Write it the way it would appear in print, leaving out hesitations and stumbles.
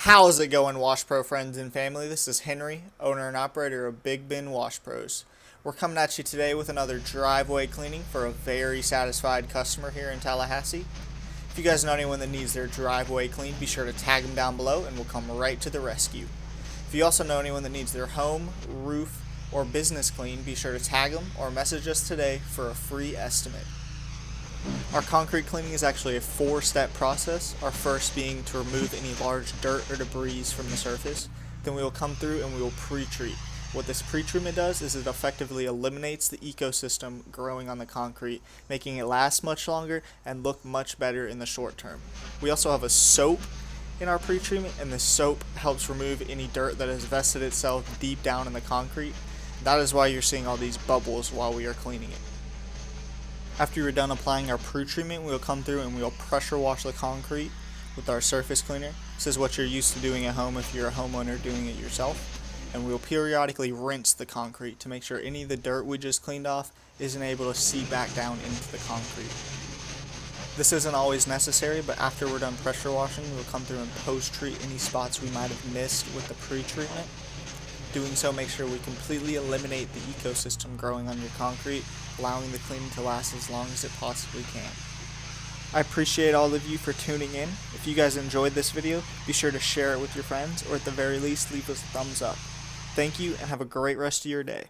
How's it going, Wash Pro friends and family? This is Henry, owner and operator of Big Ben Wash Pros. We're coming at you today with another driveway cleaning for a very satisfied customer here in Tallahassee. If you guys know anyone that needs their driveway cleaned, be sure to tag them down below and we'll come right to the rescue. If you also know anyone that needs their home, roof, or business cleaned, be sure to tag them or message us today for a free estimate. Our concrete cleaning is actually a 4-step process, our first being to remove any large dirt or debris from the surface. Then we will come through and we will pre-treat. What this pre-treatment does is it effectively eliminates the ecosystem growing on the concrete, making it last much longer and look much better in the short term. We also have a soap in our pre-treatment, and the soap helps remove any dirt that has vested itself deep down in the concrete. That is why you're seeing all these bubbles while we are cleaning it. After you're done applying our pre-treatment, we'll come through and we'll pressure wash the concrete with our surface cleaner. This is what you're used to doing at home if you're a homeowner doing it yourself. And we'll periodically rinse the concrete to make sure any of the dirt we just cleaned off isn't able to seep back down into the concrete. This isn't always necessary, but after we're done pressure washing, we'll come through and post-treat any spots we might have missed with the pre-treatment. Doing so makes sure we completely eliminate the ecosystem growing on your concrete, allowing the cleaning to last as long as it possibly can. I appreciate all of you for tuning in. If you guys enjoyed this video, be sure to share it with your friends, or at the very least, leave us a thumbs up. Thank you and have a great rest of your day.